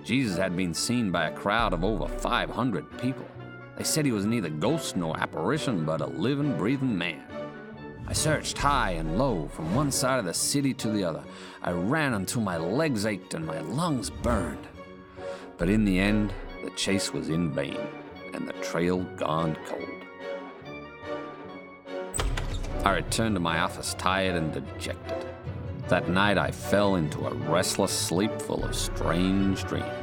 Jesus had been seen by a crowd of over 500 people. They said he was neither ghost nor apparition, but a living, breathing man. I searched high and low, from one side of the city to the other. I ran until my legs ached and my lungs burned. But in the end, the chase was in vain, and the trail gone cold. I returned to my office tired and dejected. That night I fell into a restless sleep full of strange dreams.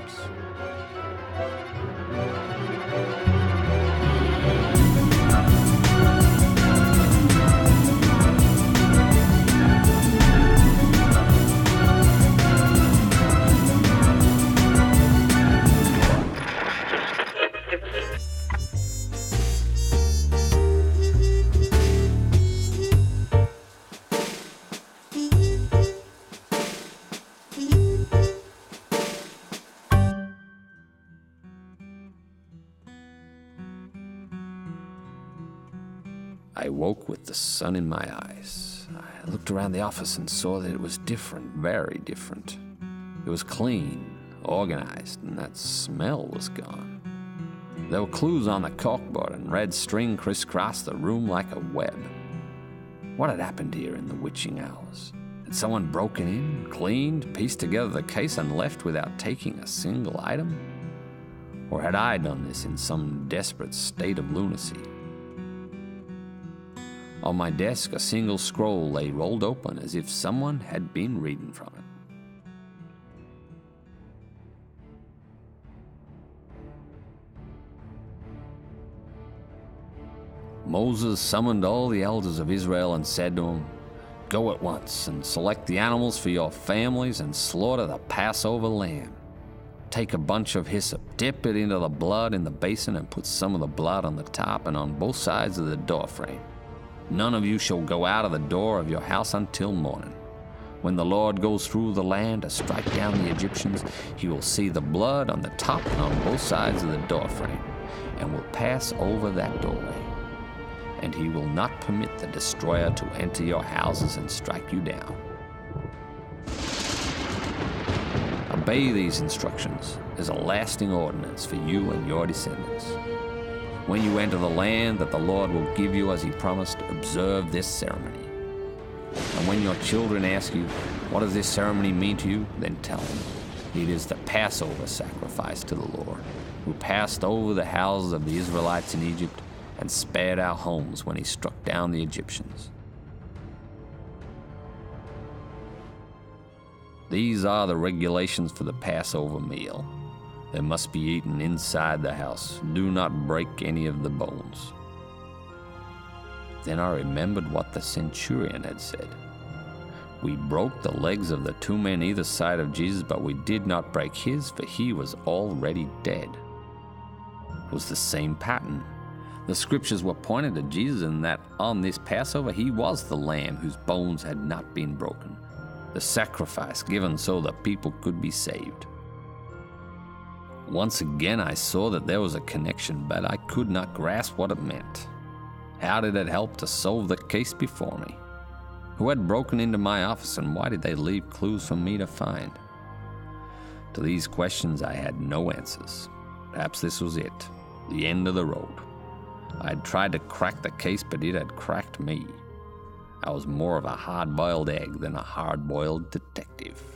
I woke with the sun in my eyes. I looked around the office and saw that it was different, very different. It was clean, organized, and that smell was gone. There were clues on the corkboard, and red string crisscrossed the room like a web. What had happened here in the witching hours? Had someone broken in, cleaned, pieced together the case, and left without taking a single item? Or had I done this in some desperate state of lunacy? On my desk, a single scroll lay rolled open as if someone had been reading from it. Moses summoned all the elders of Israel and said to them, "Go at once and select the animals for your families and slaughter the Passover lamb. Take a bunch of hyssop, dip it into the blood in the basin, and put some of the blood on the top and on both sides of the doorframe. None of you shall go out of the door of your house until morning. When the Lord goes through the land to strike down the Egyptians, he will see the blood on the top and on both sides of the doorframe, and will pass over that doorway. And he will not permit the destroyer to enter your houses and strike you down. Obey these instructions as a lasting ordinance for you and your descendants. When you enter the land that the Lord will give you as he promised, observe this ceremony. And when your children ask you, what does this ceremony mean to you? Then tell them, it is the Passover sacrifice to the Lord, who passed over the houses of the Israelites in Egypt and spared our homes when he struck down the Egyptians. These are the regulations for the Passover meal. They must be eaten inside the house. Do not break any of the bones." Then I remembered what the centurion had said. We broke the legs of the two men either side of Jesus, but we did not break his, for he was already dead. It was the same pattern. The scriptures were pointed to Jesus, and that on this Passover he was the lamb whose bones had not been broken, the sacrifice given so the people could be saved. Once again I saw that there was a connection, but I could not grasp what it meant. How did it help to solve the case before me? Who had broken into my office, and why did they leave clues for me to find? To these questions I had no answers. Perhaps this was it, the end of the road. I had tried to crack the case, but it had cracked me. I was more of a hard-boiled egg than a hard-boiled detective.